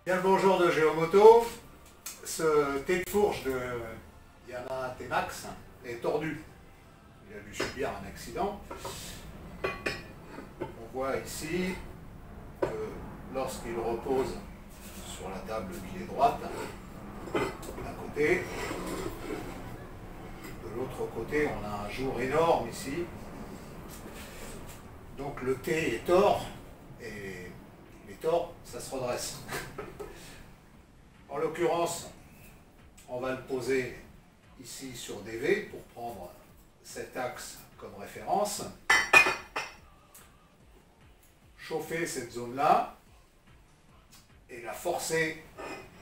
Bien le bonjour de Géomoto. Ce T de fourche de Yamaha T-Max est tordu. Il a dû subir un accident. On voit ici que lorsqu'il repose sur la table qui est droite, d'un côté, de l'autre côté on a un jour énorme ici. Donc le T est tort et les torts, ça se redresse. En l'occurrence, on va le poser ici sur DV pour prendre cet axe comme référence. Chauffer cette zone-là et la forcer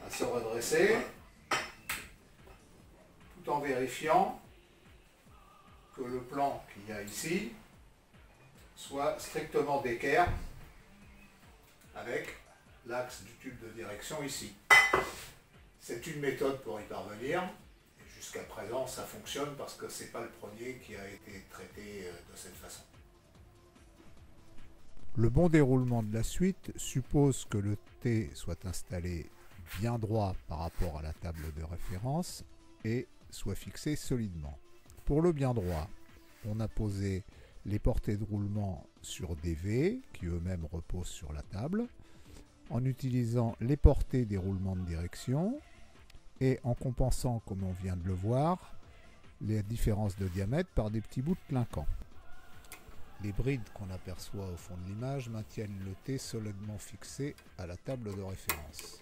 à se redresser tout en vérifiant que le plan qu'il y a ici soit strictement d'équerre avec l'axe du tube de direction ici. C'est une méthode pour y parvenir, et jusqu'à présent ça fonctionne parce que ce n'est pas le premier qui a été traité de cette façon. Le bon déroulement de la suite suppose que le T soit installé bien droit par rapport à la table de référence et soit fixé solidement. Pour le bien droit, on a posé les portées de roulement sur des V qui eux-mêmes reposent sur la table, en utilisant les portées des roulements de direction et en compensant, comme on vient de le voir, les différences de diamètre par des petits bouts de clinquant. Les brides qu'on aperçoit au fond de l'image maintiennent le T solidement fixé à la table de référence.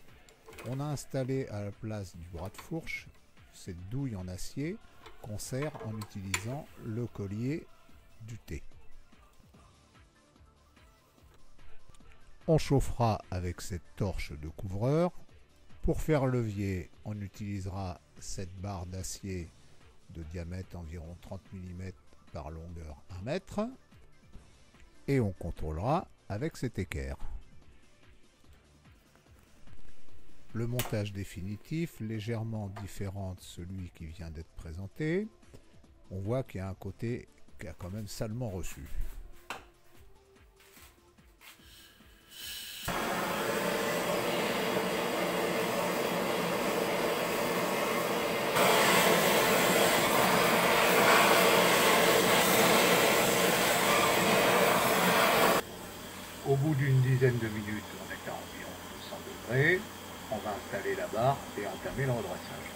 On a installé à la place du bras de fourche cette douille en acier qu'on serre en utilisant le collier du T. On chauffera avec cette torche de couvreur. Pour faire levier, on utilisera cette barre d'acier de diamètre environ 30 mm par longueur 1 mètre et on contrôlera avec cet équerre. Le montage définitif, légèrement différent de celui qui vient d'être présenté. On voit qu'il y a un côté qui a quand même salement reçu. Au bout d'une dizaine de minutes, on est à environ 200 degrés. On va installer la barre et entamer le redressage.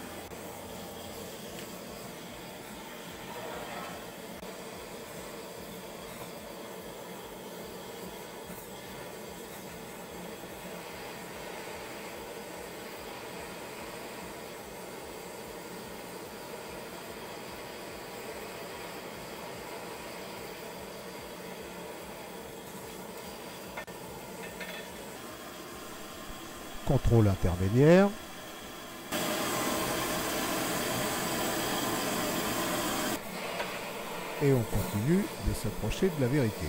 Contrôle intermédiaire. Et on continue de s'approcher de la vérité.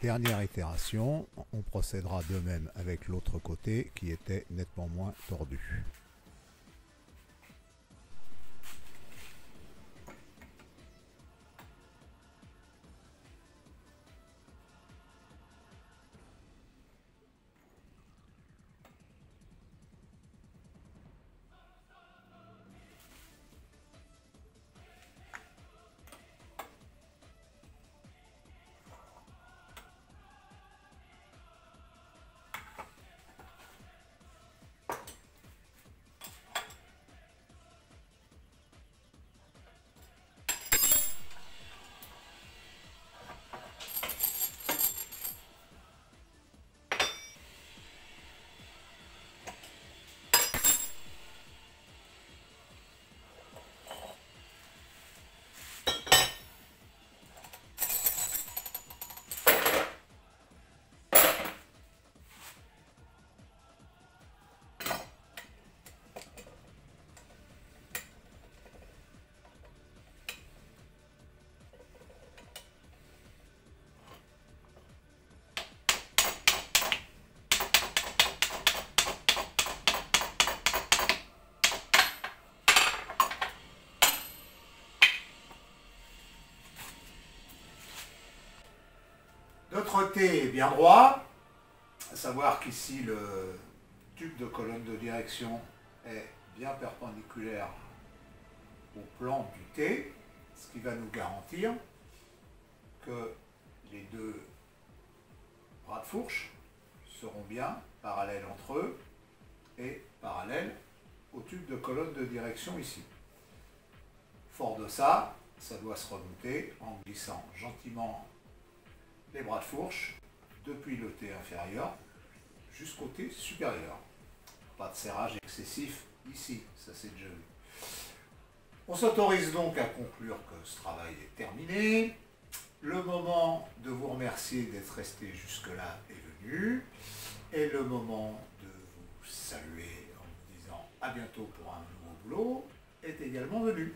Dernière itération, on procédera de même avec l'autre côté qui était nettement moins tordu. Notre T est bien droit, à savoir qu'ici le tube de colonne de direction est bien perpendiculaire au plan du T, ce qui va nous garantir que les deux bras de fourche seront bien parallèles entre eux et parallèles au tube de colonne de direction ici. Fort de ça, ça doit se remonter en glissant gentiment les bras de fourche depuis le T inférieur jusqu'au T supérieur. Pas de serrage excessif ici, ça c'est déjà vu. On s'autorise donc à conclure que ce travail est terminé. Le moment de vous remercier d'être resté jusque-là est venu. Et le moment de vous saluer en vous disant à bientôt pour un nouveau boulot est également venu.